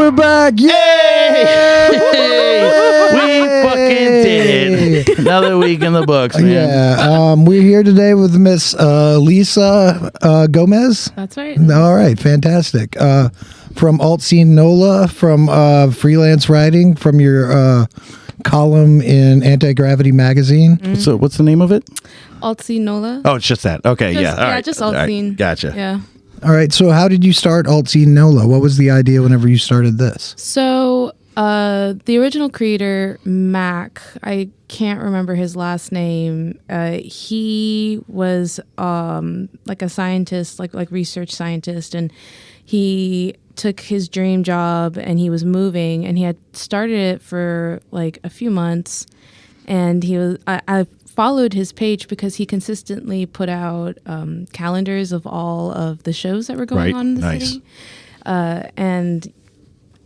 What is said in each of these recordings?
we're back. Yay! We fucking did it. Another week in the books, man. Yeah. We're here today with Miss Elisa Gomez. That's right. All right. Fantastic. From Altscene Nola, from freelance writing, from your column in Antigravity magazine. So what's the name of it? Altscene Nola. Oh, it's just that. Okay, yeah. All right. Just All right. Altscene. Gotcha. Yeah. All right. So how did you start Altscene Nola? What was the idea whenever you started this? So the original creator, Mac, I can't remember his last name. He was like a scientist, like research scientist, and he took his dream job and he was moving, and he had started it for like a few months, and I followed his page because he consistently put out calendars of all of the shows that were going on in the city. And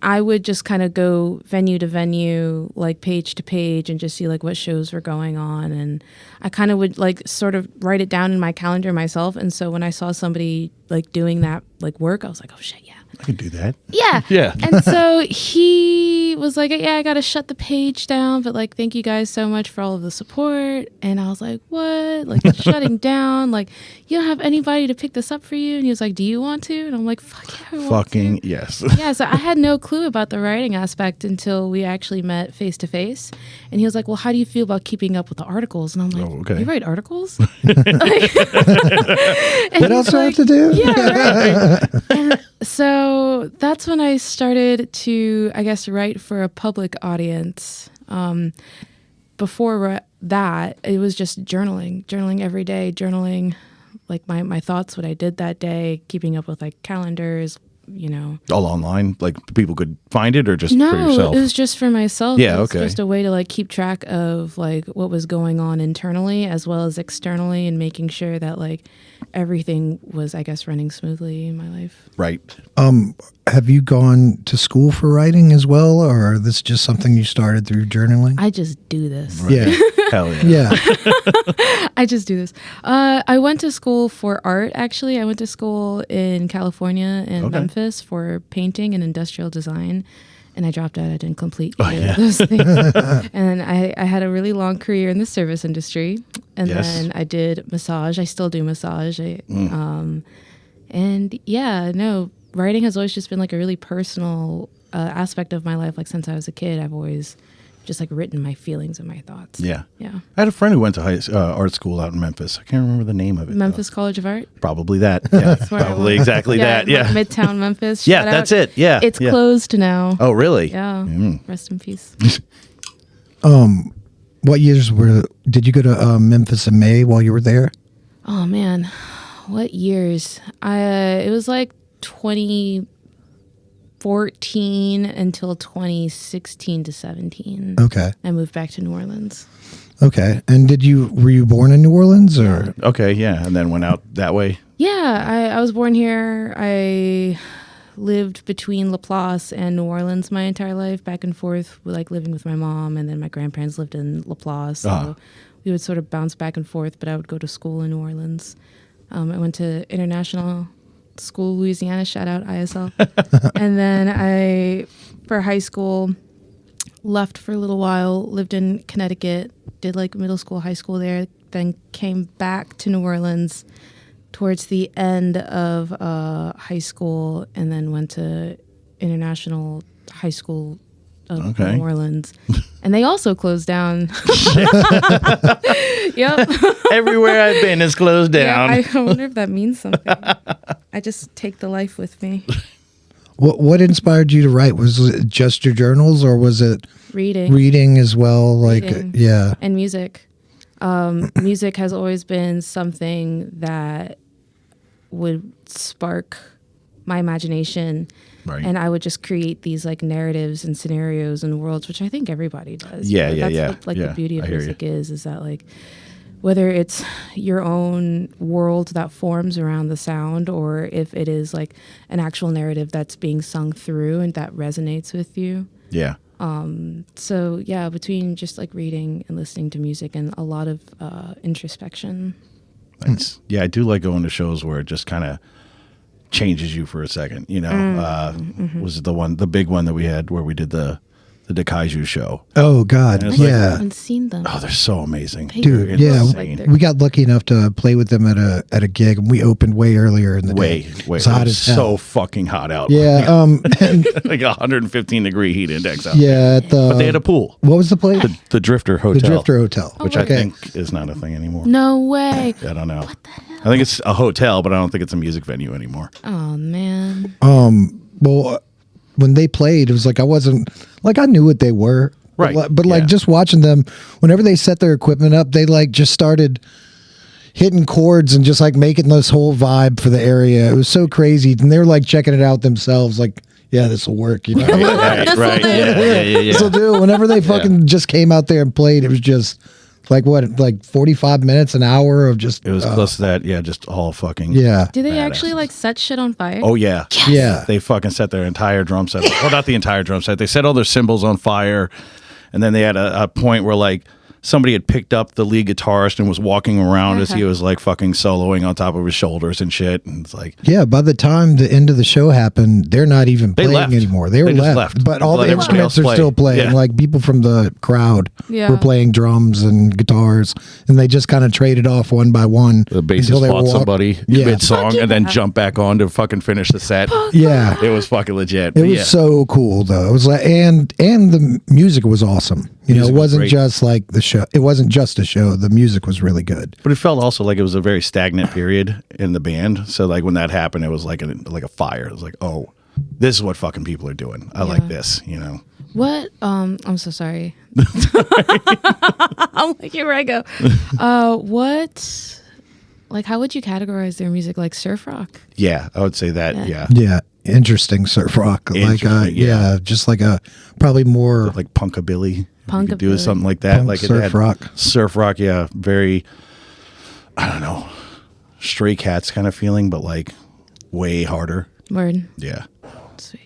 I would just kind of go venue to venue, like page to page, and just see like what shows were going on. And I kind of would like sort of write it down in my calendar myself. And so when I saw somebody like doing that like work, I was like, oh shit, yeah. I can do that. Yeah. Yeah. And so he was like, yeah, I got to shut the page down, but like, thank you guys so much for all of the support. And I was like, what? Like, it's shutting down? Like, you don't have anybody to pick this up for you? And he was like, do you want to? And I'm like, fuck yeah, I want to. Yes. Yeah, so I had no clue about the writing aspect until we actually met face to face. And he was like, well, how do you feel about keeping up with the articles? And I'm like, Oh, okay. You write articles? What else do I have to do? Yeah, right. And so that's when I started to, I guess, write for a public audience. Before that, it was just journaling every day, journaling like my thoughts, what I did that day, keeping up with like calendars, you know. All online? Like people could find it or just for No, yourself? it was just for myself. Yeah, It was okay. just a way to like keep track of like what was going on internally as well as externally, and making sure that like everything was, I guess, running smoothly in my life. Right. Have you gone to school for writing as well, or is this just something you started through journaling? I just do this. Yeah. Hell yeah. Yeah. I just do this. I went to school for art, actually. I went to school in California in Memphis for painting and industrial design. And I dropped out. I didn't complete either of those things. And I had a really long career in the service industry. And then I did massage. I still do massage. And yeah, no, writing has always just been like a really personal aspect of my life. Like since I was a kid, I've always just like written my feelings and my thoughts. Yeah. Yeah. I had a friend who went to art school out in Memphis. I can't remember the name of it. Memphis College of Art. Probably that. Yeah. where I Probably went. exactly that. Yeah. Like Midtown Memphis. Yeah, Shout that's out. it. Yeah. It's yeah. closed now. Oh, really? Yeah. Rest in peace. What years did you go to Memphis in May while you were there? Oh man, what years? It was like 2014 until 2016 to 17. Okay. I moved back to New Orleans. Okay. And were you born in New Orleans or? Okay, yeah. And then went out that way. Yeah, I was born here. I lived between Laplace and New Orleans my entire life, back and forth, like living with my mom, and then my grandparents lived in Laplace. So we would sort of bounce back and forth, but I would go to school in New Orleans. I went to International School, Louisiana, shout out ISL. And then for high school, left for a little while, lived in Connecticut, did like middle school, high school there, then came back to New Orleans towards the end of high school, and then went to International High School of New Orleans. And they also closed down. Yep. Everywhere I've been is closed down. Yeah, I wonder if that means something. I just take the life with me. What inspired you to write? Was it just your journals, or was it reading as well? Like, yeah. And music. Music has always been something that would spark my imagination. Right. And I would just create these like narratives and scenarios and worlds, which I think everybody does. Yeah, But yeah, that's yeah. what, like Yeah, the beauty of I hear music is that like whether it's your own world that forms around the sound, or if it is like an actual narrative that's being sung through and that resonates with you. Yeah. So yeah, between just like reading and listening to music and a lot of introspection. Nice. Yeah, I do like going to shows where it just kind of changes you for a second. You know, was the big one that we had where we did the Daikaiju show. Oh God, And it's like- I yeah. haven't seen them. Oh, they're so amazing, Dude, They're yeah, insane. we got lucky enough to play with them at a gig, and we opened way earlier in the day. Way. It's hot It as was hell. so fucking hot out. Yeah, and like 115 degree heat index out. yeah. At the But they had a pool, what was the place? the Drifter Hotel, The Drifter Hotel, which Oh, I okay. think is not a thing anymore. No way. I don't know. I think it's a hotel, but I don't think it's a music venue anymore. Oh man. Well, when they played, it was like I wasn't like I knew what they were, Right, But like yeah. just watching them, whenever they set their equipment up, they like just started hitting chords and just like making this whole vibe for the area. It was so crazy, and they were like checking it out themselves, like, yeah, this will work, you know. Right. Yeah. So, dude, whenever they fucking just came out there and played, it was just like what, like 45 minutes, an hour of just. It was close to that. Yeah, just all fucking. Yeah. Do they Badass. actually like set shit on fire? Oh yeah. Yeah. They fucking set their entire drum set, or not the entire drum set. They set all their cymbals on fire, and then they had a point where like somebody had picked up the lead guitarist and was walking around as he was like fucking soloing on top of his shoulders and shit. And it's like, Yeah, by the time the end of the show happened, they're not even They playing left. anymore. They were They just left. left. But all Let the everybody instruments else are play. still playing. Yeah. Like people from the crowd Yeah. were playing drums and guitars, and they just kind of traded off one by one. the until bassist they fought were somebody Yeah. mid song Fuck and then yeah. jumped back on to fucking finish the set. Yeah. It was fucking legit. It But was yeah. so cool though. It was like, and the music was awesome. You know, Music it was wasn't great. just like the show. It wasn't just a show. The music was really good. But it felt also like it was a very stagnant period in the band. So like when that happened, it was like a fire. It was like, oh, this is what fucking people are doing. I like this, you know. What? I'm so sorry. I'm like, here I go. What? Like, how would you categorize their music? Like surf rock? Yeah, I would say that. Yeah. Yeah, Yeah, interesting surf rock. Interesting, yeah. just like a probably more. like punkabilly. If you could do Punkabilly. something like that. Punk Like it surf had rock. Surf rock, yeah. Very, I don't know, Stray Cats kind of feeling, but like way harder. Word. Yeah. Sweet.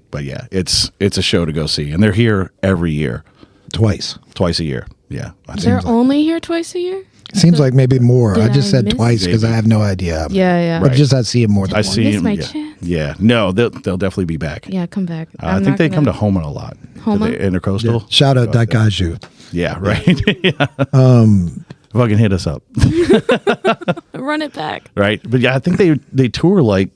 But yeah, it's a show to go see, and they're here every year, Twice. twice a year. Yeah, I think. They're only here twice a year? Seems like maybe more. Did I just I said miss- twice because I Maybe. have no idea. Yeah, yeah. I just I see him more than I once. see Miss him. my Yeah. chance. Yeah, no, they'll definitely be back. Yeah, come back. I I'm think not they come to gonna- Homa a lot. Homa? The Intercoastal. Shout out Daikaiju. Yeah, right. yeah. Fucking hit us up, Run it back. right? But yeah, I think they tour like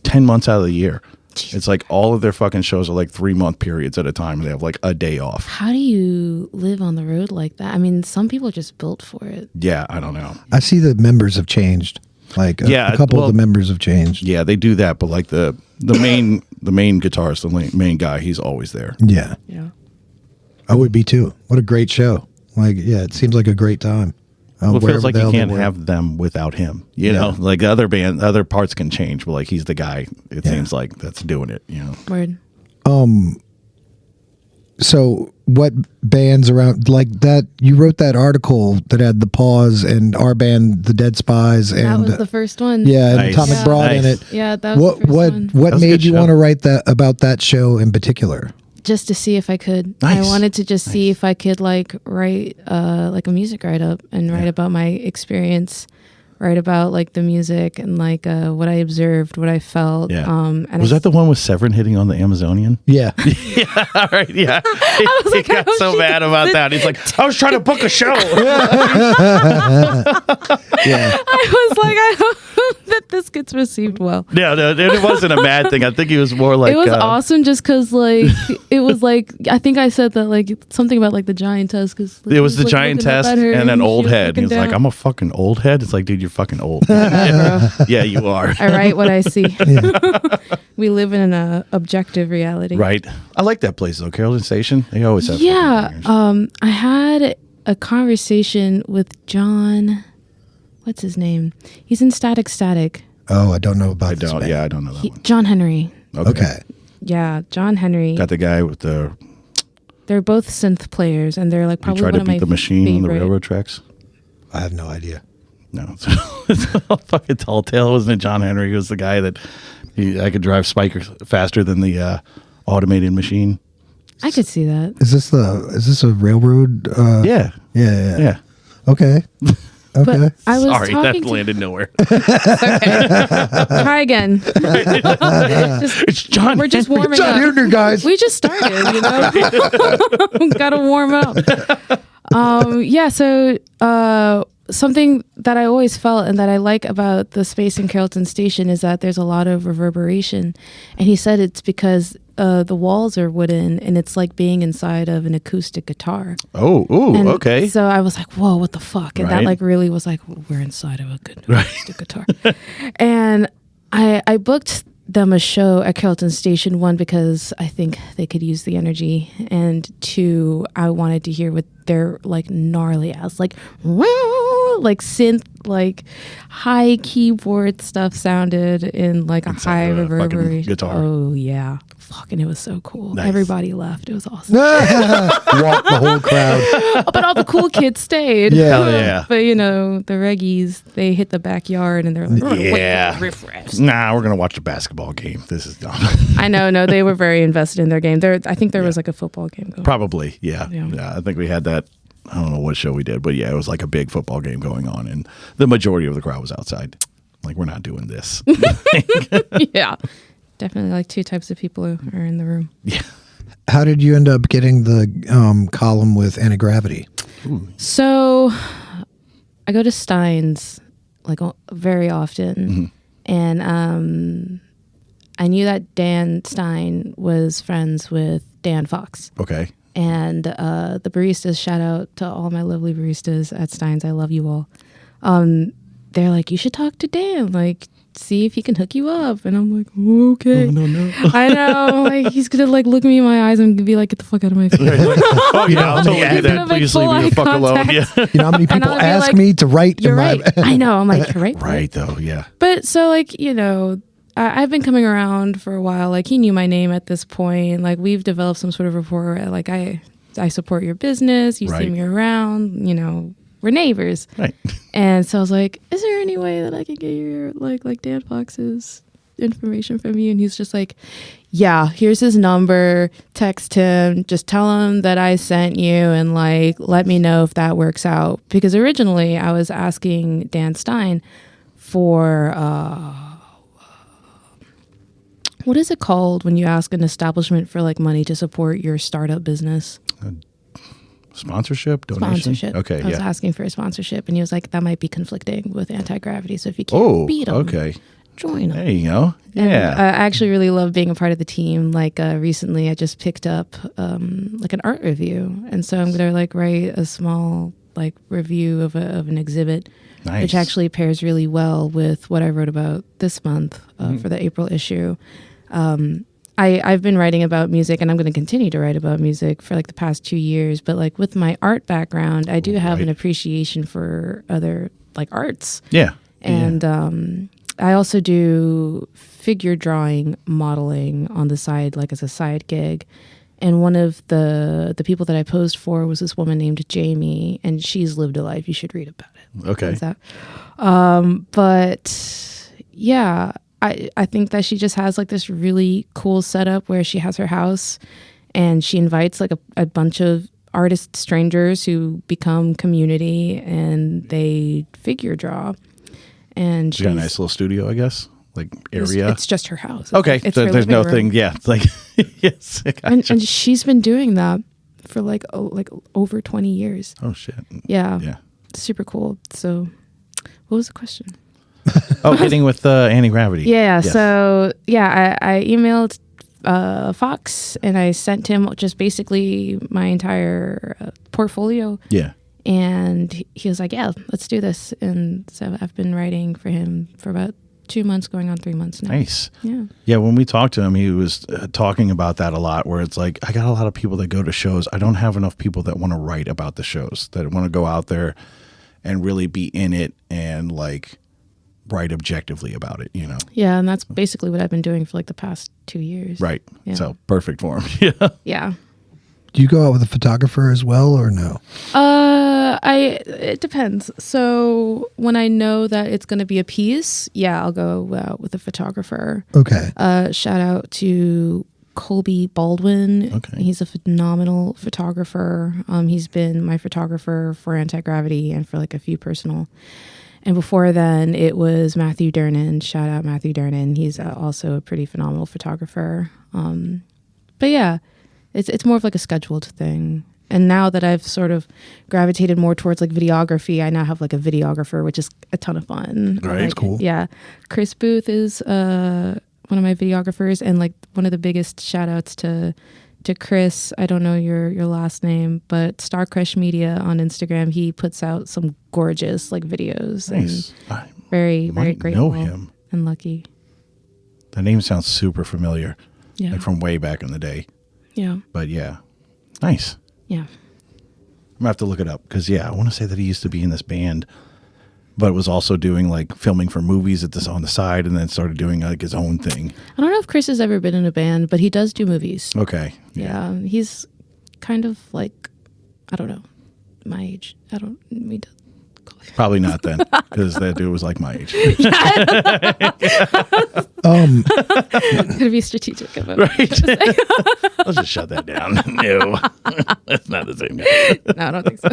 10 months out of the year. It's like all of their fucking shows are like 3-month periods at a time. And they have like a day off. How do you live on the road like that? I mean, some people are just built for it. Yeah, I don't know. I see the members have changed. Like Yeah, a couple well- of the members have changed. Yeah, they do that, but like the main guitarist, the main guy, he's always there. Yeah, Yeah. I would be too. What a great show! Like, yeah, it seems like a great time. Well, it Wherever feels like the you hell they can't were. have them without him. You know, like the other parts can change, but like he's the guy. It seems like that's doing it. You know, Word. So, what bands around like that? You wrote that article that had the Pause and our band, the Dead Spies, That and was the first one. yeah, and Nice. Atomic Yeah. Broad in Nice. it. Yeah, that was the first one. What That was a made good you show. want to write that about that show in particular? Just to see if I could. Nice. I wanted to just see if I could like write like a music write up and write about my experience, write about like the music and like what I observed, what I felt. yeah. And Was that the one with Severin hitting on the Amazonian? Yeah, All right, yeah. was like, he got oh, so shit. mad about that. He's like, I was trying to book a show. yeah. I was like, I hope that this gets received well. no, it wasn't a mad thing. I think he was more like It was awesome just because like it was like I think I said that like something about like the giantess because It was the giantess and an old head. He was like, I'm a fucking old head. It's like, dude, you're fucking old. Yeah, you are. I write what I see. We live in an objective reality. Right. I like that place though. Carrollton Station. They always have. Yeah. fucking bangers. I had a conversation with John. What's his name? He's in Static Static. Oh, I don't know about I this don't. band. Yeah, I don't know that one. John Henry. Okay. Yeah, John Henry. Got the guy with the. They're both synth players, and they're like He probably tried one to of my beat the machine on the favorite- railroad tracks. I have no idea. No, it's a fucking tall tale, wasn't it? John Henry was the guy that I could drive Spiker faster than the automated machine. I could see that. Is this a railroad? Yeah, Yeah. yeah. Okay. Okay. But I was Sorry, that talking to landed nowhere. try again. It's John. We're just warming John up. Hildner, guys. We just started, you know. Gotta warm up. Yeah. So something that I always felt and that I like about the space in Carrollton Station is that there's a lot of reverberation, and he said it's because the walls are wooden and it's like being inside of an acoustic guitar. Oh, And okay. So I was like, whoa, what the fuck? And that Right. like really was like, we're inside of a good acoustic guitar. And I booked them a show at Carrollton Station, one, because I think they could use the energy, and two, I wanted to hear what their like gnarly ass, like synth, like high keyboard stuff sounded in like a high of a fucking reverberation. guitar. Oh yeah. Fucking, it was so cool. Nice. Everybody left. It was awesome. Walk the whole crowd. But all the cool kids stayed. Yeah. Hell yeah. But you know, the reggies, they hit the backyard and they're like, Yeah. riff-raffs. Nah, we're gonna watch a basketball game. This is dumb. I know, no, they were very invested in their game. I think there was like a football game going. Probably, yeah. Yeah. Yeah, I think we had that. I don't know what show we did, but yeah, it was like a big football game going on, and the majority of the crowd was outside. Like, we're not doing this. Yeah. Definitely like two types of people who are in the room. Yeah. How did you end up getting the column with Antigravity? So I go to Stein's like very often. And I knew that Dan Stein was friends with Dan Fox. Okay. And the baristas, shout out to all my lovely baristas at Stein's. I love you all. They're like, you should talk to Dan. Like, see if he can hook you up. And I'm like, okay. No. I know. Like, he's going to like look me in my eyes and be like, get the fuck out of my face. Oh, yeah, I'll totally do He's that. gonna make Please leave full me the eye fuck alone. contact. Yeah. You know how many And people I'll be ask like, me to write You're in right. my... I know. I'm like, you're right. Right, though, yeah. But so like, you know, I've been coming around for a while. Like, he knew my name at this point. Like, we've developed some sort of rapport. Like, I support your business. You see Right. me around, you know, we're neighbors. Right. And so I was like, is there any way that I can get your like Dan Fox's information from you? And he's just like, yeah, here's his number, text him, just tell him that I sent you, and like let me know if that works out. Because originally I was asking Dan Stein for what is it called when you ask an establishment for like money to support your startup business? Sponsorship? Donation? Sponsorship. Okay, I was yeah. asking for a sponsorship, and he was like, that might be conflicting with Antigravity. So if you can't beat them, okay. join them. There you go. And, Yeah. I actually really love being a part of the team. Like recently, I just picked up like an art review, and so I'm gonna like write a small like review of an exhibit, Nice. which actually pairs really well with what I wrote about this month for the April issue. I've been writing about music, and I'm going to continue to write about music for like the past 2 years. But like with my art background, I do have Right. an appreciation for other like arts. Yeah. And I also do figure drawing modeling on the side, like as a side gig. And one of the people that I posed for was this woman named Jamie, and she's lived a life. You should read about it. Okay. How's that? But yeah, I think that she just has like this really cool setup where she has her house, and she invites like a bunch of artist strangers who become community, and they figure draw. And She got a nice little studio, I guess, like area. It's just her house. Okay, It's so her there's no living room. thing. Yeah, it's like yes. I gotcha. And she's been doing that for like over 20 years. Oh shit. Yeah. Yeah. Super cool. So what was the question? Oh, getting with Antigravity. Yeah. Yes. So yeah, I emailed Fox, and I sent him just basically my entire portfolio. Yeah. And he was like, yeah, let's do this. And so I've been writing for him for about 2 months, going on 3 months now. Nice. Yeah. Yeah, when we talked to him, he was talking about that a lot, where it's like, I got a lot of people that go to shows. I don't have enough people that want to write about the shows, that want to go out there and really be in it and like write objectively about it, you know? Yeah. And that's basically what I've been doing for like the past 2 years. Right. Yeah. So perfect for him. Yeah. Yeah. Do you go out with a photographer as well, or no? It depends. So when I know that it's going to be a piece, yeah, I'll go out with a photographer. Okay. Shout out to Colby Baldwin. Okay. He's a phenomenal photographer. He's been my photographer for Antigravity and for like a few personal. And before then, it was Matthew Dernan. Shout out Matthew Dernan. He's also a pretty phenomenal photographer. But yeah, it's more of like a scheduled thing. And now that I've sort of gravitated more towards like videography, I now have like a videographer, which is a ton of fun. Right, like, cool. Yeah, Chris Booth is one of my videographers, and like one of the biggest shout outs to Chris. I don't know your last name, but Star Crush Media on Instagram. He puts out some gorgeous like videos. Nice. And very Might grateful know him. and lucky. The name sounds super familiar, Yeah, like from way back in the day. yeah, But yeah, nice. yeah. I'm gonna have to look it up because I want to say that he used to be in this band, but was also doing like filming for movies at this on the side, and then started doing like his own thing. I don't know if Chris has ever been in a band, but he does do movies. Okay. Yeah, he's kind of like, I don't know, my age. I don't mean to call him. Probably not then, because that dude was like my age. Gotta be strategic about it. Right. Let's just shut that down. No, that's not the same guy. No, I don't think so.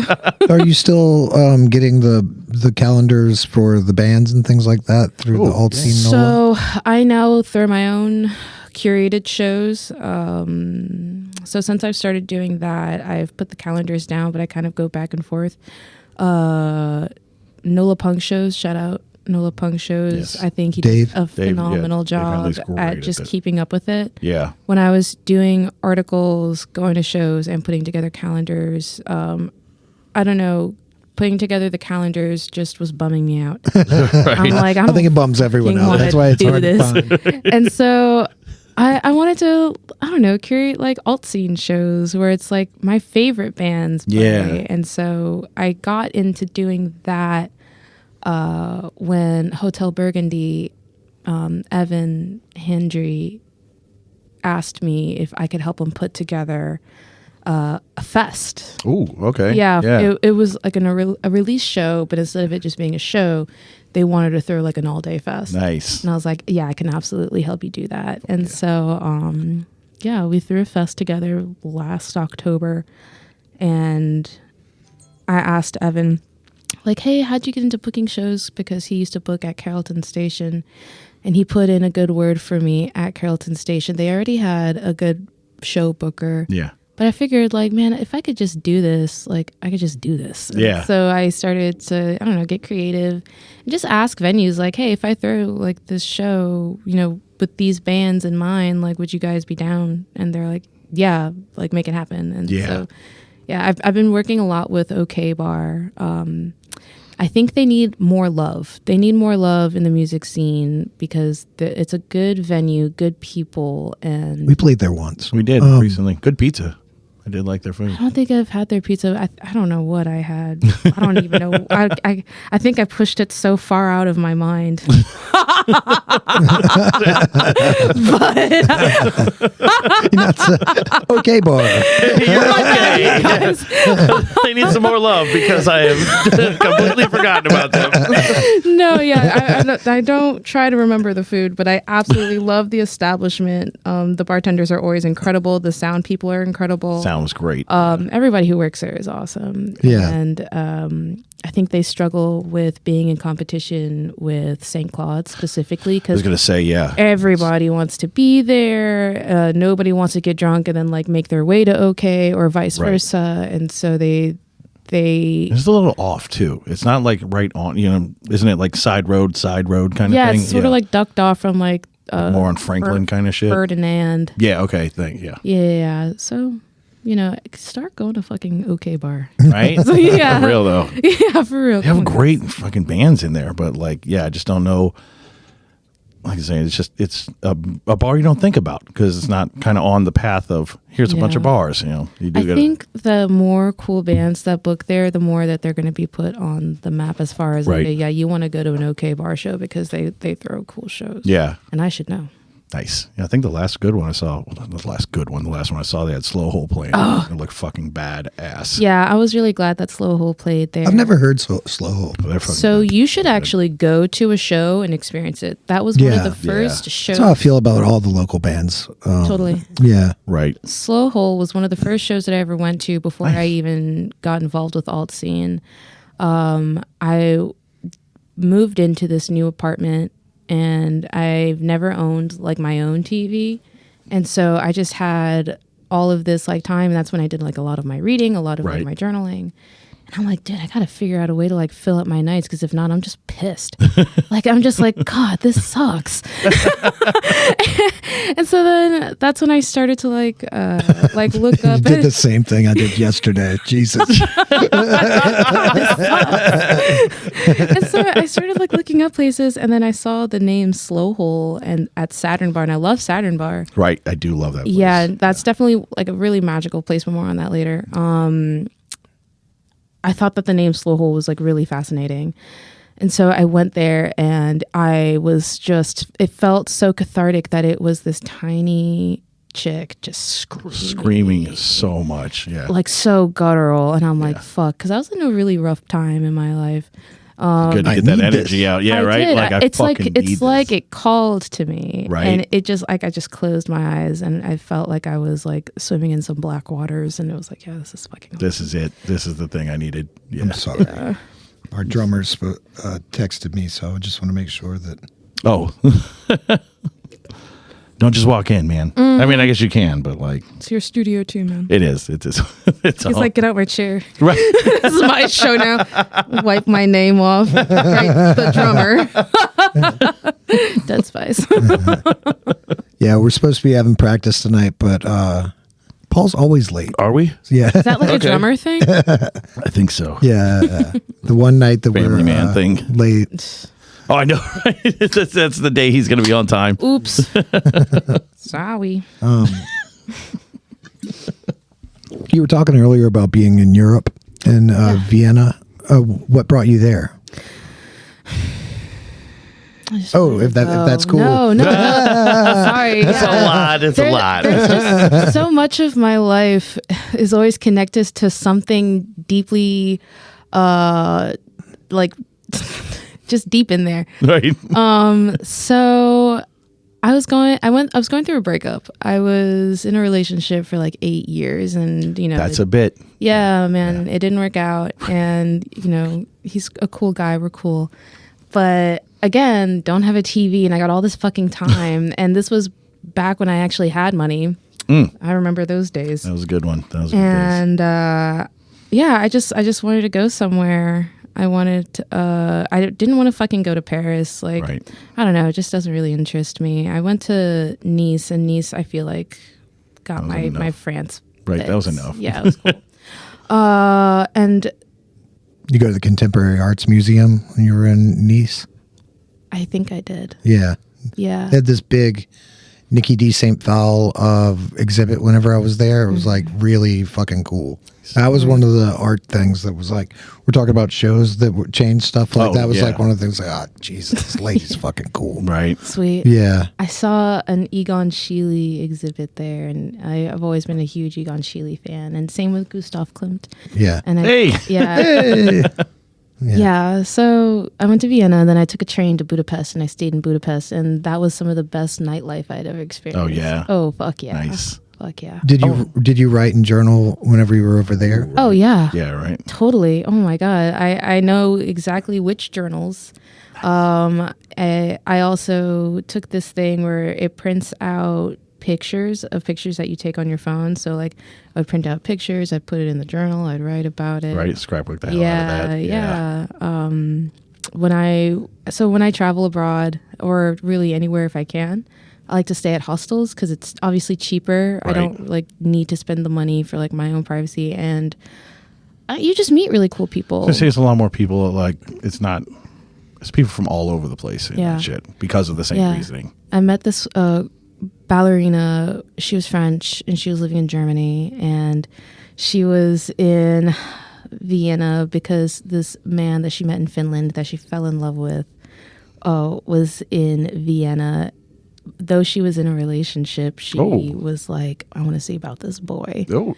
Are you still getting the calendars for the bands and things like that through the Altscene Nola? So I now throw my own curated shows. So since I've started doing that, I've put the calendars down, but I kind of go back and forth. Nola Punk shows, shout out Nola Punk shows. Yes. I think he Dave. did a phenomenal Dave Henley's job great at at just that. keeping up with it. Yeah. When I was doing articles, going to shows, and putting together calendars, I don't know, putting together the calendars just was bumming me out. I'm like, I think it bums everyone fucking out. That's wanna why it's do hard this. to find. And so I wanted to, I don't know, curate like alt scene shows where it's like my favorite bands play. Yeah. And so I got into doing that when Hotel Burgundy, Evan Hendry asked me if I could help him put together a fest. Ooh. Okay. Yeah. It was like a release show, but instead of it just being a show, they wanted to throw like an all-day fest. Nice. And I was like, yeah, I can absolutely help you do that. And so, we threw a fest together last October. And I asked Evan, like, hey, how'd you get into booking shows? Because he used to book at Carrollton Station. And he put in a good word for me at Carrollton Station. They already had a good show booker. Yeah. But I figured, like, man, if I could just do this, like, I could just do this. And Yeah. so I started to, I don't know, get creative and just ask venues, like, hey, if I throw, like, this show, with these bands in mind, like, would you guys be down? And they're like, yeah, like, make it happen. And Yeah. so, yeah, I've been working a lot with OK Bar. I think they need more love. They need more love in the music scene because it's a good venue, good people, and We played there once. We did recently. Good pizza. I did like their food. I don't think I've had their pizza. I don't know what I had. I don't even know. I think I pushed it so far out of my mind. Okay, bar. You're okay. They need some more love because I have completely forgotten about them. No, yeah, I don't try to remember the food, but I absolutely love the establishment. The bartenders are always incredible. The sound people are incredible. Sounds great. Everybody who works there is awesome. Yeah. And I think they struggle with being in competition with St. Claude specifically I was because going to say, yeah. everybody wants to be there. Nobody wants to get drunk and then like make their way to OK or vice Right. versa. And so they It's a little off too. It's not like right on, isn't it like side road kind of thing? it's sort of like ducked off from like more on Franklin kind of shit. Ferdinand. Yeah, okay, yeah. Yeah. So, start going to fucking OK Bar. Right? So, yeah. For real though. Yeah, for real. They have great fucking bands in there, but like, yeah, I just don't know. Like I say, it's a bar you don't think about because it's not kind of on the path of here's a bunch of Yeah. bars. You do I get think the more cool bands that book there, the more that they're going to be put on the map as far as Right. like, you want to go to an OK Bar show because they throw cool shows. Yeah. And I should know. Nice. Yeah, I think the last good one I saw, the last one I saw, they had Slow Hole playing. It looked fucking badass. Yeah, I was really glad that Slow Hole played there. I've never heard Slow Hole. They're fucking So good. you should actually go to a show and experience it. That was one of the first shows. That's how I feel about all the local bands. Totally. Yeah. Right. Slow Hole was one of the first shows that I ever went to before I even got involved with Altscene. I moved into this new apartment and I've never owned like my own TV. And so I just had all of this like time. And that's when I did like a lot of my reading, a lot of like my journaling. And I'm like, dude, I got to figure out a way to like fill up my nights. Because if not, I'm just pissed. Like, I'm just like, God, this sucks. And so then that's when I started to like look You up. did the same thing I did yesterday. Jesus. And so I started like looking up places, and then I saw the name Slow Hole and at Saturn Bar, and I love Saturn Bar. Right. I do love that place. Yeah, that's definitely like a really magical place, but more on that later. I thought that the name Slow Hole was like really fascinating. And so I went there and I was just, it felt so cathartic that it was this tiny chick just Screaming so much. Yeah. like so guttural. And I'm like, fuck, because I was in a really rough time in my life. Good to I get that need energy this. out. Yeah, I right? did. Like I it's like fucking it's need like this. it called to me, Right. and it just like I just closed my eyes and I felt like I was like swimming in some black waters, and it was like, yeah, this is fucking. This is it. This is the thing I needed. Yeah. I'm sorry. Our drummers texted me, so I just want to make sure that. Oh. Don't just walk in, man. I mean, I guess you can, but like It's your studio too, man. it is. It's He's like, get out my chair. right. This is my show now. Wipe my name off. Right, the drummer. Dead Spice. Yeah, we're supposed to be having practice tonight, but Paul's always late. Are we? Yeah. Is that like a drummer thing? I think so. Yeah. The one night that Family we're man thing. late. Oh, I know. Right? That's the day he's going to be on time. Oops. Sorry. You were talking earlier about being in Europe and Vienna. What brought you there? If that's cool. No. Sorry. It's a lot. It's a lot. There's just so much of my life is always connected to something deeply, like, just deep in there. Right. So I was going through a breakup. I was in a relationship for like 8 years, and That's a bit. yeah, man, it didn't work out. And he's a cool guy. We're cool, but again, don't have a TV, and I got all this fucking time. And this was back when I actually had money. I remember those days. That was a good one. That was a And yeah, I just wanted to go somewhere. I didn't want to fucking go to Paris. Like, Right. I don't know. It just doesn't really interest me. I went to Nice, and Nice, I feel like, got my enough. France. Right, that was fix. enough. Yeah, it was cool. And You go to the Contemporary Arts Museum when you were in Nice? I think I did. Yeah. Yeah. They had this big Nikki D. St. Val exhibit whenever I was there. It was like really fucking cool. That was one of the art things that was like, we're talking about shows that would change stuff like that. Was yeah. like one of the things like, oh, Jesus, this lady's fucking cool. Right. Sweet. Yeah. I saw an Egon Schiele exhibit there, and I've always been a huge Egon Schiele fan. And same with Gustav Klimt. Yeah. And Hey! yeah. Hey. Yeah, so I went to Vienna, and then I took a train to Budapest, and I stayed in Budapest, and that was some of the best nightlife I'd ever experienced. Oh, yeah? Oh, fuck yeah. Nice. Fuck yeah. Did you write and journal whenever you were over there? Oh, yeah. Yeah, right. Totally. Oh, my God. I know exactly which journals. I also took this thing where it prints out pictures that you take on your phone. So, like, I would print out pictures, I'd put it in the journal, I'd write about it. Right. Scrapbook the hell out of that. Yeah. When I travel abroad, or really anywhere if I can, I like to stay at hostels because it's obviously cheaper. Right. I don't like need to spend the money for like my own privacy, and you just meet really cool people. I say it's a lot more people. Like it's people from all over the place and Yeah. shit because of the same Yeah. reasoning. I met this ballerina. She was French and she was living in Germany, and she was in Vienna because this man that she met in Finland that she fell in love with was in Vienna, though she was in a relationship, she Oh. was like, I want to see about this boy. Oh.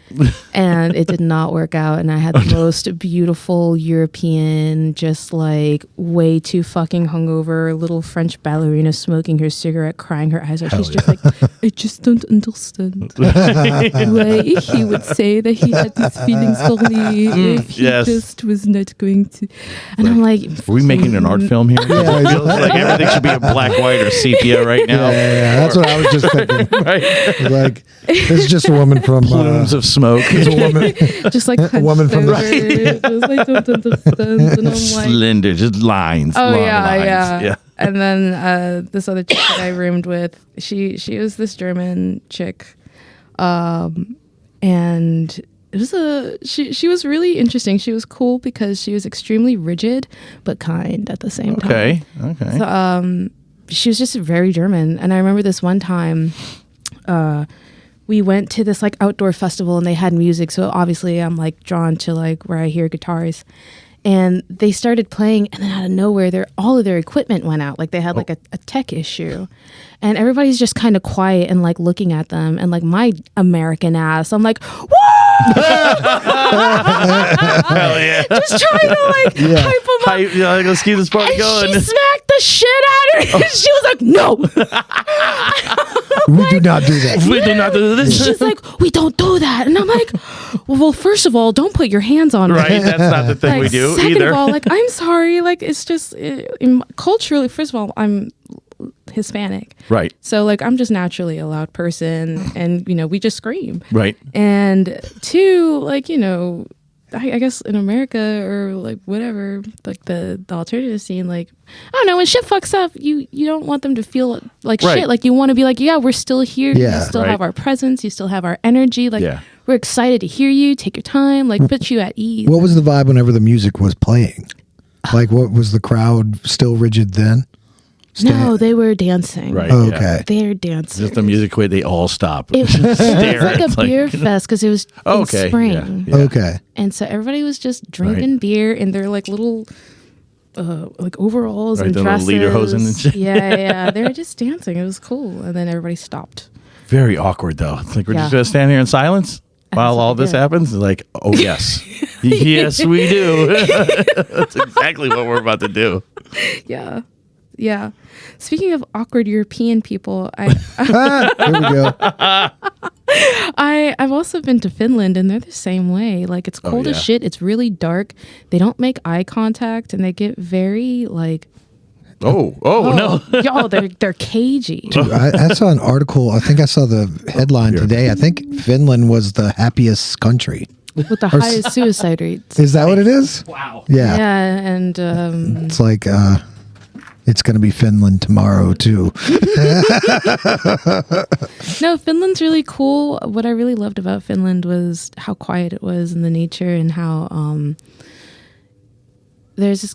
And it did not work out. And I had the most beautiful European, just like way too fucking hungover little French ballerina smoking her cigarette, crying her eyes out. She's just like, I just don't understand why he would say that he had these feelings for me if he yes. just was not going to. And I'm like, Are we making an art film here? Yeah, It feels like everything should be a black, white, or sepia right now. Yeah, that's what I was just thinking. Right. Like, it's just a woman from Plumes of smoke. it's a woman. just like A woman from the- just like don't understand. And I'm like, Slender, just lines. oh long yeah, lines. yeah. And then this other chick that I roomed with, she was this German chick, and it was she was really interesting. She was cool because she was extremely rigid but kind at the same time. Okay. Okay. So, she was just very German. And I remember this one time, we went to this like outdoor festival and they had music. So obviously I'm like drawn to like where I hear guitars. And they started playing, and then out of nowhere, all of their equipment went out. Like they had like a tech issue, and everybody's just kind of quiet and like looking at them. And like my American ass, I'm like, whoa! Hell yeah. Just trying to like hype them up. Hype, yeah, let's keep this party And going. she smacked the shit out of her. She was like, no. We do not do that. We do not do this. She's like, we don't do that. And I'm like, well, first of all, don't put your hands on me. Right? That's not the thing Like, we do second either. of all, like, I'm sorry. Like, it's just culturally, first of all, I'm Hispanic. Right. So, like, I'm just naturally a loud person. And, we just scream. Right. And two, like, I guess in America or like whatever, like the alternative scene, like, I don't know, when shit fucks up, you don't want them to feel like Right. shit. Like you want to be like, yeah, we're still here. Yeah, you still right. have our presence. You still have our energy. Like Yeah. we're excited to hear you. Take your time. Like put you at ease. What was the vibe whenever the music was playing? Like, what was the crowd still rigid then? No, they were dancing. Right. Oh, yeah. okay. They're dancing. Just the music quit, they all stop. It was Stare. like It's a beer fest because it was Okay, in spring. yeah. Okay. And so everybody was just drinking beer in their like little like overalls Right, and their little dresses. lederhosen and shit. Yeah. They were just dancing. It was cool. And then everybody stopped. Very awkward though. It's like we're Yeah. just gonna stand here in silence while all this Yeah. happens. It's like, oh yes. Yes, we do. That's exactly what we're about to do. Yeah. Yeah. Speaking of awkward European people, Here we go. I've also been to Finland and they're the same way. Like it's cold as yeah. shit. It's really dark. They don't make eye contact and they get very like Oh no. y'all, they're cagey. I saw an article. I think I saw the headline today. I think Finland was the happiest country. With the highest suicide rates. Is that what it is? Wow. Yeah. Yeah, and It's like it's going to be Finland tomorrow too. no, Finland's really cool. What I really loved about Finland was how quiet it was and the nature and how there's this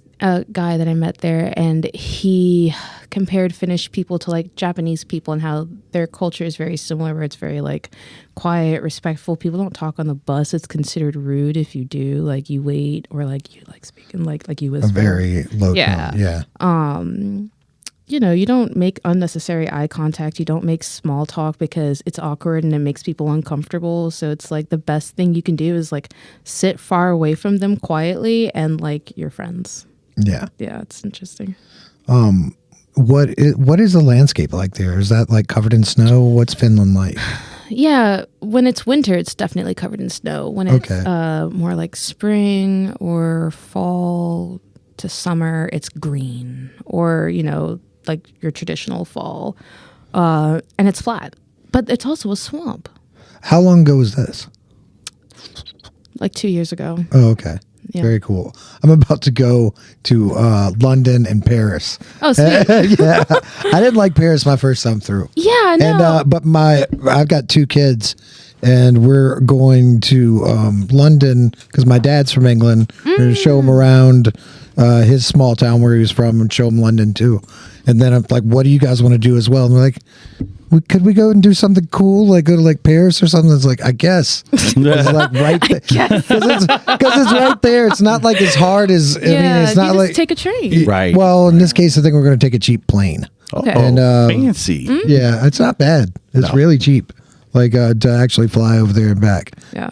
guy that I met there and he compared Finnish people to like Japanese people and how their culture is very similar where it's very like quiet, respectful. People don't talk on the bus. It's considered rude if you do. Like you wait or like you like speaking like you A whisper. very low Yeah. tone. Yeah. You don't make unnecessary eye contact. You don't make small talk because it's awkward and it makes people uncomfortable. So it's like the best thing you can do is like sit far away from them quietly and like your friends. Yeah. Yeah, it's interesting. What is the landscape like there? Is that like covered in snow? What's Finland like? Yeah, when it's winter, it's definitely covered in snow. When it's more like spring or fall to summer, it's green or, like your traditional fall. And it's flat, but it's also a swamp. How long ago was this? Like 2 years ago. Oh, okay. Yeah. Very cool. I'm about to go to London and Paris. Oh, sweet. Yeah, I didn't like Paris my first time through. Yeah, no. And but I've got 2 kids, and we're going to London because my dad's from England. We're going to show him around his small town where he was from and show him London too. And then I'm like, "What do you guys want to do as well?" And they're like, could we go and do something cool, like go to like Paris or something? It's like, I guess. It's like right there. Because it's right there. It's not like as hard as, I mean, it's not you like. just take a train. Right. Well, in this case, I think we're going to take a cheap plane. Okay. And, fancy. Yeah, it's not bad. It's No. really cheap, like to actually fly over there and back. Yeah.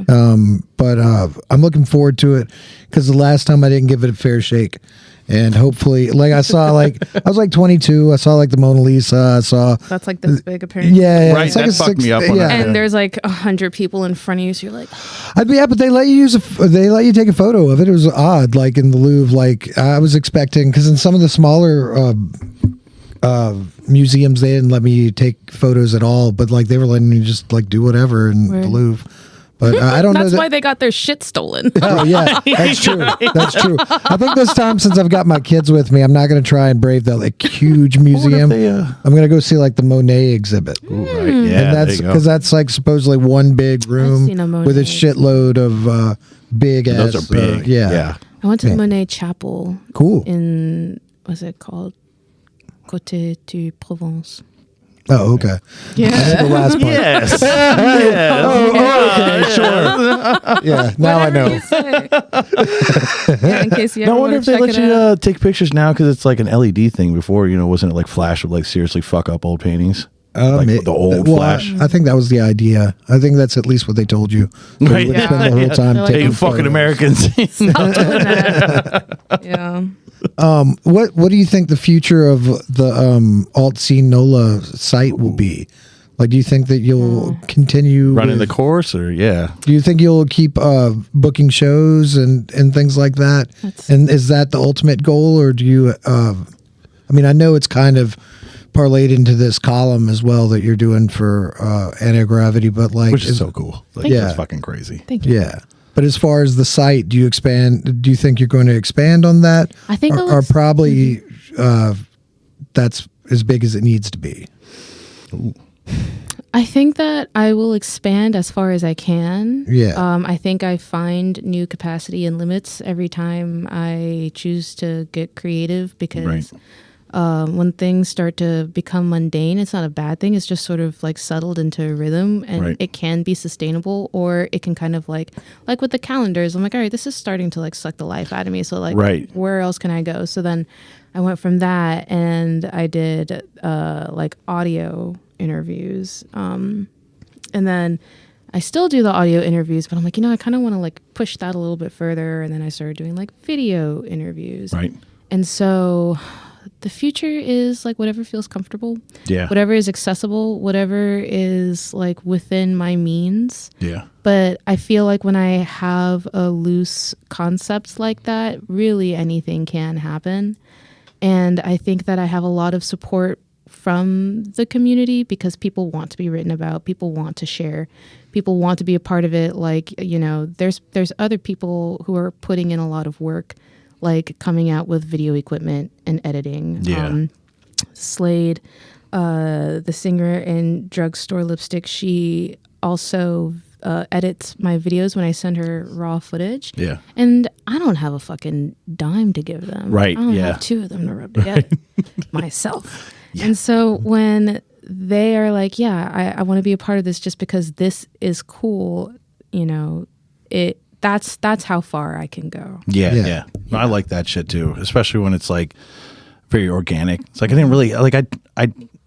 But I'm looking forward to it because the last time I didn't give it a fair shake. And hopefully, like I saw, like I was like 22. I saw like the Mona Lisa. I saw, That's like this big apparently. yeah, Right, it's like that fucked me up when I- yeah. And there's like 100 people in front of you, so you're like, But they let you they let you take a photo of it. It was odd, like in the Louvre. Like I was expecting, because in some of the smaller museums, they didn't let me take photos at all. But like they were letting me just like do whatever in the Weird. Louvre. But I don't know. that's why they got their shit stolen. Oh yeah, that's true. That's true. I think this time, since I've got my kids with me, I'm not going to try and brave that like huge museum. they, I'm going to go see like the Monet exhibit. Ooh, right. Yeah, And that's there you go. because that's like supposedly one big room seen a Monet with a shitload of big ass. Those are big. Yeah. I went to Yeah. the Monet Chapel Cool. in, what's it called? Côté du Provence. Oh, okay. Yeah. The last part. Yes. yes. Okay, sure. Yeah. Now I know. Yeah, in case you ever No, I wonder want if to they check let it you out. take pictures now because it's like an LED thing. Before, wasn't it like Flash would like seriously fuck up old paintings? Like the old Flash. I think that was the idea. I think that's at least what they told you. They Right. would Yeah. spend the whole time They're like, Hey, taking you fucking photos. Americans. Stop doing that. Yeah. What do you think the future of the Altscene Nola site will be? Like, do you think that you'll continue Running the with- course, or yeah. Do you think you'll keep booking shows and things like that? And is that the ultimate goal, or do you? I mean, I know it's kind of parlayed into this column as well that you're doing for Antigravity, but like, Which is so cool. Like, Yeah. that's fucking crazy. Thank you. yeah. But as far as the site, do you think you're going to expand on that? I think or probably that's as big as it needs to be. I think that I will expand as far as I can. Yeah. I think I find new capacity and limits every time I choose to get creative because Right. when things start to become mundane, it's not a bad thing. It's just sort of like settled into a rhythm and Right. it can be sustainable or it can kind of like with the calendars, I'm like, all right, this is starting to like suck the life out of me. So like, Right. where else can I go? So then I went from that and I did like audio interviews. And then I still do the audio interviews, but I'm like, I kind of want to like push that a little bit further. And then I started doing like video interviews. Right. And so the future is like whatever feels comfortable, Yeah. whatever is accessible, whatever is like within my means. Yeah. But I feel like when I have a loose concept like that, really anything can happen. And I think that I have a lot of support from the community because people want to be written about, people want to share, people want to be a part of it. Like, there's other people who are putting in a lot of work, like coming out with video equipment and editing. Yeah. Slade, the singer in Drugstore Lipstick, she also edits my videos when I send her raw footage. Yeah. And I don't have a fucking dime to give them. Right, I don't yeah. have two of them to rub together myself. Yeah. And so when they are like, yeah, I want to be a part of this just because this is cool, that's how far I can go. Yeah, Yeah. yeah. No, I like that shit too, especially when it's like very organic. It's like I didn't really like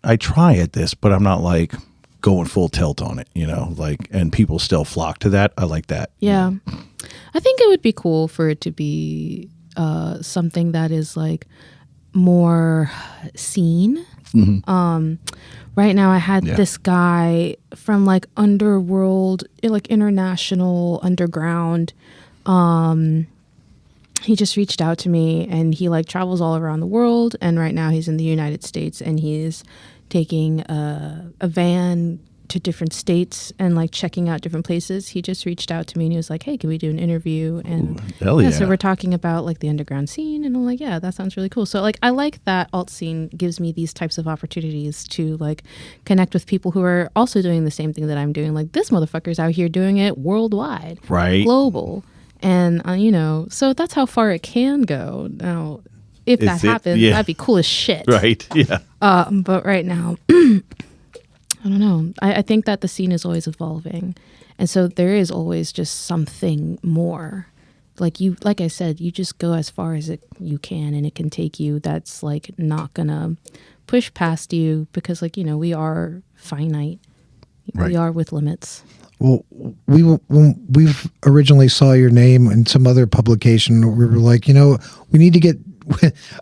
I try at this, but I'm not like going full tilt on it, and people still flock to that. I like that. Yeah. I think it would be cool for it to be something that is like more seen. Right now I had this guy from like underworld, like international underground. He just reached out to me and he like travels all around the world. And right now he's in the United States and he's taking a van to different states and like checking out different places. He just reached out to me and he was like, hey, can we do an interview? And hell yeah. So we're talking about like the underground scene and I'm like, yeah, that sounds really cool. So like I like that alt scene gives me these types of opportunities to like connect with people who are also doing the same thing that I'm doing. Like this motherfucker's out here doing it worldwide, Right. global. And so that's how far it can go. Now, if that happens, that'd be cool as shit. Right. Yeah. But right now, I don't know. I think that the scene is always evolving. And so there is always just something more. like I said, you just go as far as you can, and it can take you. That's like not gonna push past you, because like, we are finite. Right. We are with limits. Well, when we originally saw your name in some other publication, we were like, we need to get.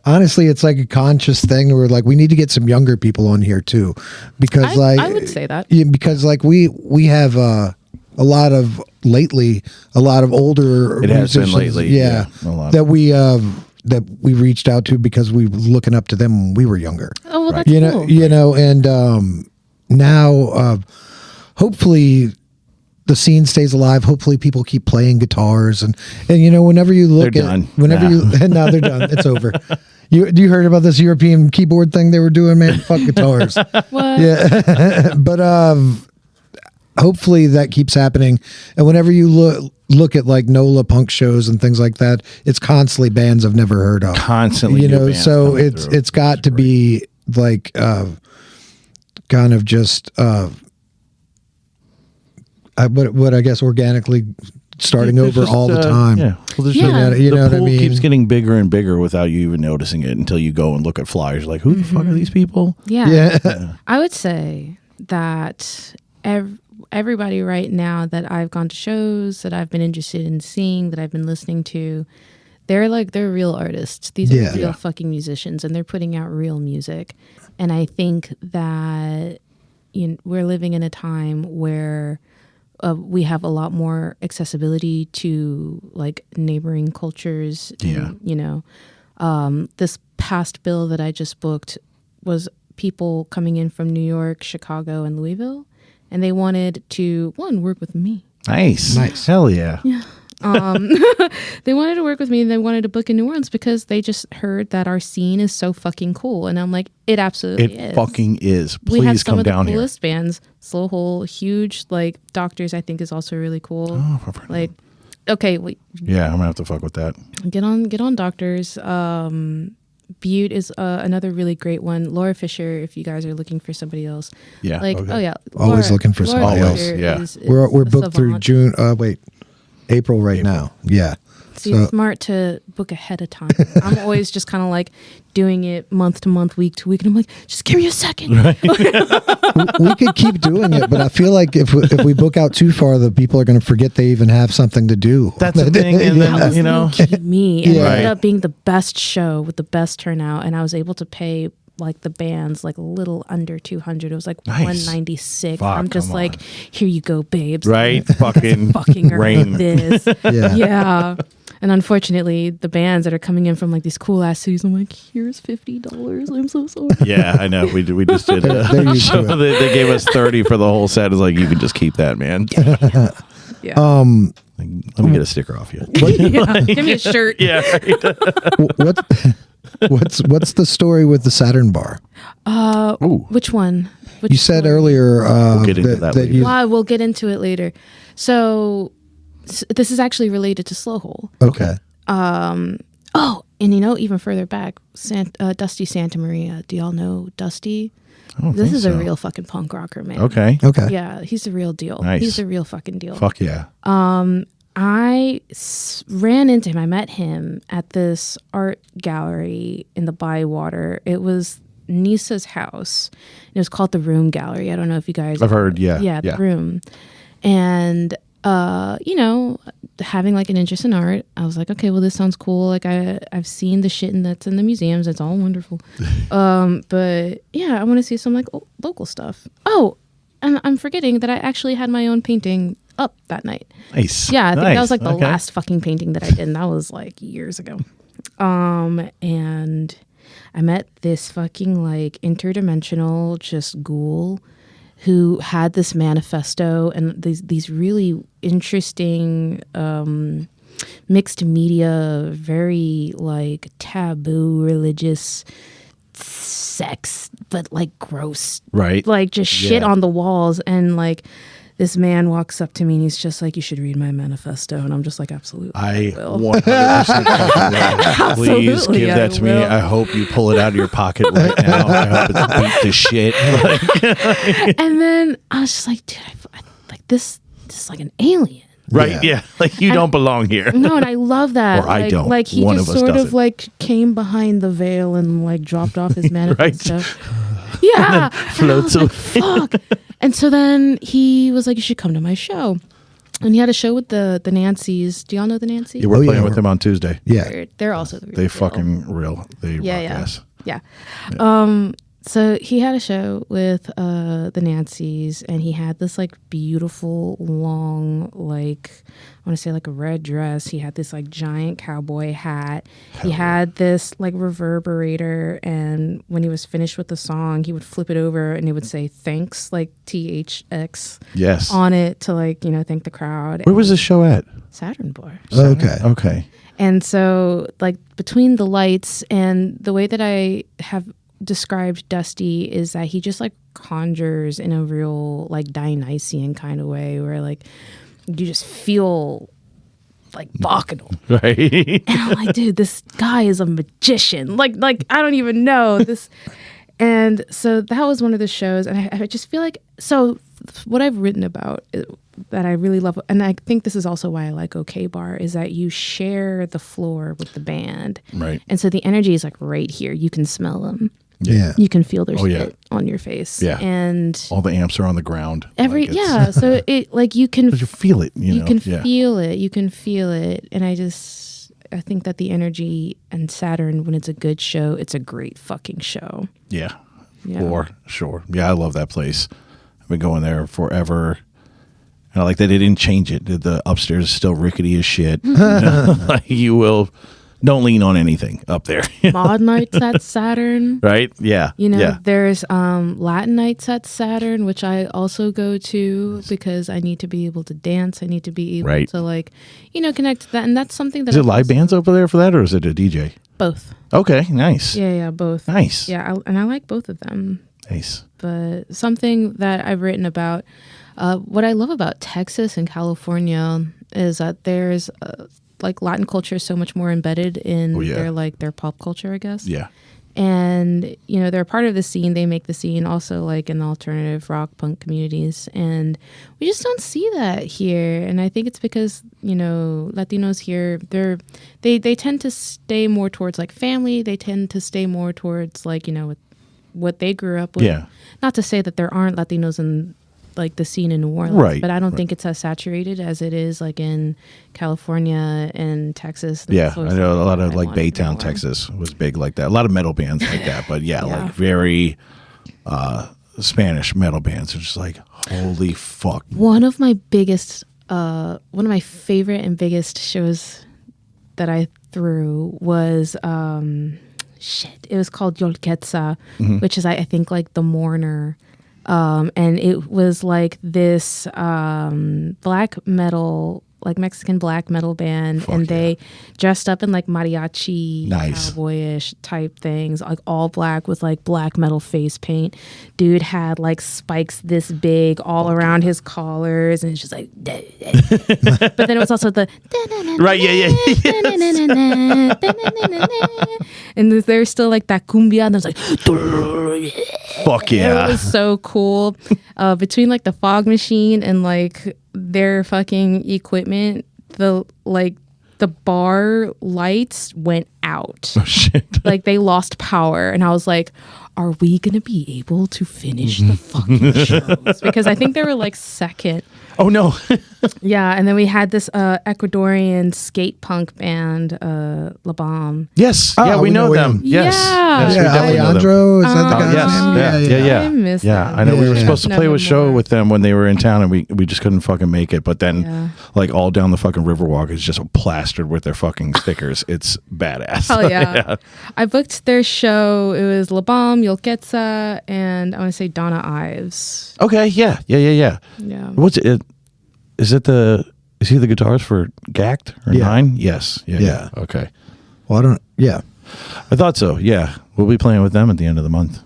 Honestly, it's like a conscious thing. We're like, we need to get some younger people on here too, because I would say that. Yeah, because like we have a lot of older. It has been musicians, lately. yeah, A lot. that we reached out to because we were looking up to them when we were younger. Oh, well, that's cool. And now hopefully the scene stays alive. Hopefully people keep playing guitars and whenever you look They're at done. whenever you and now they're done. It's over. You heard about this European keyboard thing they were doing, man? Fuck guitars. What? Yeah. But hopefully that keeps happening. And whenever you look at like NOLA punk shows and things like that, it's constantly bands I've never heard of. Constantly, new bands so coming it's through. it's got to be like kind of just what I guess organically starting There's over just, all the time. Yeah. Well, there's Yeah. You know the what I pool mean? keeps getting bigger and bigger without you even noticing it until you go and look at flyers. You're like, who the fuck are these people? Yeah. Yeah. I would say that everybody right now that I've gone to shows, that I've been interested in seeing, that I've been listening to, they're real artists. These are real fucking musicians, and they're putting out real music. And I think that we're living in a time where we have a lot more accessibility to like neighboring cultures. Yeah. And, this past bill that I just booked was people coming in from New York, Chicago, and Louisville, and they wanted to work with me. Nice. Hell yeah. They wanted to work with me, and they wanted to book in New Orleans because they just heard that our scene is so fucking cool. And I'm like, it absolutely is. It fucking is. Please we have some come of the down here. coolest bands. Slow Hole, huge. Like Doctors, I think is also really cool. Oh, like, okay, yeah, I'm gonna have to fuck with that. get on Doctors. Butte is another really great one. Laura Fisher, if you guys are looking for somebody else. Yeah. Like, okay. oh yeah, Always looking for somebody else. Fisher Yeah. is We're a booked through savant. June. April right now. Yeah. See, it's smart to book ahead of time. I'm always just kind of like doing it month to month, week to week, and I'm like, just give me a second. we could keep doing it, but I feel like if we book out too far, the people are going to forget they even have something to do. That's the thing. And That was then, low-key me, and it Yeah. ended up being the best show with the best turnout, and I was able to pay like the bands like a little under 200. It was like Nice. 196. Fuck, I'm just come like, on. here you go, babes. right? Fucking Fucking rain. earn this. Yeah. Yeah. And unfortunately, the bands that are coming in from like these cool ass cities, I'm like, here's $50. I'm so sorry. Yeah, I know. We just did They're a used show. to it. They gave us 30 for the whole set. It's like, you can just keep that, man. Yeah. Like, let me get a sticker off you. Yeah. Give me a shirt. Yeah. What's the story with the Saturn bar? Ooh. Which one? Which You said one? earlier We'll get into that later. you Well, we'll get into it later. So this is actually related to Slow Hole. okay. Oh, and even further back, Dusty Santa Maria. Do y'all know Dusty? I don't This think is a so. real fucking punk rocker, man. Okay. Okay. Yeah, he's the real deal. Nice. He's the real fucking deal. Fuck yeah. I ran into him. I met him at this art gallery in the Bywater. It was Nisa's house. It was called the Room Gallery. I don't know if you guys... I've heard, yeah. Yeah, the Room. And, having like an interest in art, I was like, okay, well, this sounds cool. Like I've seen the shit that's in the museums. It's all wonderful. But yeah, I want to see some like local stuff. Oh, and I'm forgetting that I actually had my own painting up that night. Nice. Yeah, I think that was like the Okay. last fucking painting that I did, and that was like years ago. And I met this fucking like interdimensional just ghoul who had this manifesto and these really interesting mixed media, very like taboo religious sex, but like gross, Right. like just shit Yeah. on the walls. And like this man walks up to me and he's just like, you should read my manifesto. And I'm just like, absolutely. I will. 100% fucking will. Please Absolutely, give I that to me. will. I hope you pull it out of your pocket right now. I hope it's beat to shit. And then I was just like, dude, I like this is like an alien. Right? Yeah. Like you don't belong here. No, and I love that. Or I don't. Like he One just of us sort of doesn't. like came behind the veil and like dropped off his manifesto. Right. Yeah. Floats away. Fuck. And so then he was like, you should come to my show. And he had a show with the Nancys. Do y'all know the Nancys? Yeah, we're yeah, playing with them on Tuesday. Yeah. They're also the real They deal. fucking real. They Yeah, rock yeah. ass. Yeah. So he had a show with the Nancys, and he had this like beautiful long, like I want to say like a red dress. He had this like giant cowboy hat. He had this like reverberator, and when he was finished with the song, he would flip it over and it would say thanks, like THX Yes. on it to like, you know, thank the crowd. Where was this show at? Saturn Bar. Okay. Okay. And so, like, between the lights and the way that I have described Dusty is that he just, like, conjures in a real, like, Dionysian kind of way where, like, you just feel, like, bacchanal. Right. And I'm like, dude, this guy is a magician. Like, I don't even know this. And so that was one of the shows. And I just feel like, so what I've written about that I really love, and I think this is also why I like OK Bar, is that you share the floor with the band. Right. And so the energy is like right here. You can smell them. Yeah. You can feel their Oh, yeah. spit on your face. Yeah. And All the amps are on the ground. every, Like, it's- yeah. So it, like, you can, But you feel it, you know? can Yeah. feel it. You can feel it. And I think that the energy and Saturn, when it's a good show, it's a great fucking show. Yeah. Yeah. For sure. Yeah, I love that place. I've been going there forever. And I like that they didn't change it. The upstairs is still rickety as shit. You know? Like don't lean on anything up there. Mod nights at Saturn. Right? Yeah. You know, yeah. there's Latin nights at Saturn, which I also go to because I need to be able to dance. I need to be able Right. to, like, you know, connect to that. And that's something that Is it I've live also- bands over there for that, or is it a DJ? Both. Okay, nice. Yeah, both. Nice. Yeah, and I like both of them. Nice. But something that I've written about, what I love about Texas and California is that there's like Latin culture is so much more embedded in their pop culture, I guess. Yeah. And, you know, they're a part of the scene. They make the scene also like in the alternative rock punk communities. And we just don't see that here. And I think it's because, you know, Latinos here, they tend to stay more towards like family. They tend to stay more towards like, you know, with what they grew up with. Yeah. Not to say that there aren't Latinos in like the scene in New Orleans, Right, but I don't right. think it's as saturated as it is like in California and Texas. Yeah, That's sort I of know a something lot that of I like want to Baytown, more. Texas was big like that. A lot of metal bands like that, but yeah, Yeah. like very Spanish metal bands are just like, holy fuck. One of my favorite and biggest shows that I threw was it was called Yolquetza, which is I think like the mourner. And it was like this black metal, like Mexican black metal band, and they dressed up in like mariachi, Nice. cowboyish type things, like all black with like black metal face paint. Dude had like spikes this big all around his collars, and it's just like, but then it was also the Right, yeah. and there's still like that cumbia, and there's like. Fuck It yeah. was so cool. Between like the fog machine and like their fucking equipment, the bar lights went out. Oh shit. Like they lost power, and I was like, are we gonna be able to finish the fucking shows? Because I think they were like second. Oh no. Yeah, and then we had this Ecuadorian skate punk band, La Bomb. Yes. Oh, Yeah, we know them. him. Yes. Yeah. Yes, we Yeah, definitely know them. Alejandro, is that the Oh, guy's Yes. name? Yeah. I miss Yeah, them. I know we were Yeah. supposed to Know play a them show more. with them when they were in town, and we just couldn't fucking make it. But then, Yeah. like all down the fucking Riverwalk is just plastered with their fucking stickers. It's badass. Hell yeah. I booked their show. It was La Bomb, Yolquetza, and I want to say Donna Ives. Okay. Yeah. Yeah. What's it? Is he the guitarist for Gacked or Yeah. Nine? Yes. Yeah. Yeah. Okay. Well, I thought so. Yeah. We'll be playing with them at the end of the month.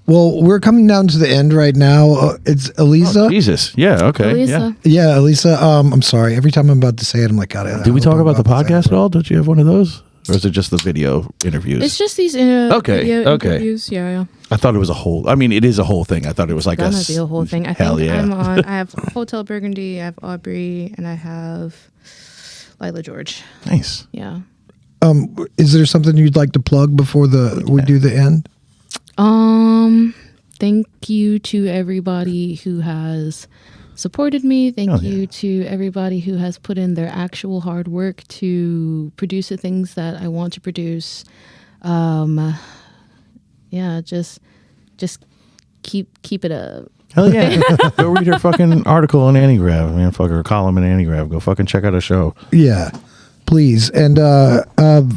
Well, we're coming down to the end right now. It's Elisa. Oh, Jesus. Yeah. Okay. Elisa. Yeah, Elisa. I'm sorry. Every time I'm about to say it, I'm like, God. Yeah. Did we talk about the podcast at all? Don't you have one of those? or is it just the video interviews? It's just these Okay, video okay. interviews. Yeah. I thought it was a whole. I mean, it is a whole thing. I thought it was like Gonna be a whole thing. I hell think yeah. I'm on. I have Hotel Burgundy. I have Aubrey, and I have Lila George. Nice. Yeah. Is there something you'd like to plug before we do the end? Thank you to everybody who has supported me. Thank you to everybody who has put in their actual hard work to produce the things that I want to produce. Yeah, just keep it up. Hell yeah. Go read her fucking article on Antigrav, man. Fuck her column in Antigrav. Go fucking check out her show. Yeah, please. And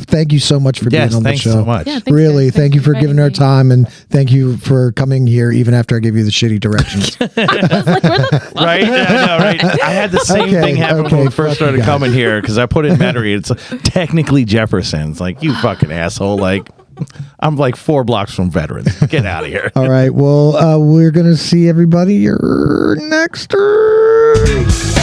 thank you so much for being on the thanks show. so much. Yeah, thanks, Really, guys. thank you for inviting giving our me. time, and thank you for coming here even after I gave you the shitty directions. Right? Yeah, I know, right? I had the same Okay, thing happen okay, when we first fuck you started guys. coming here because I put in Metairie. It's technically Jefferson's. Like, you fucking asshole. Like, I'm like 4 blocks from Veterans. Get out of here. All right. Well, we're going to see everybody next week.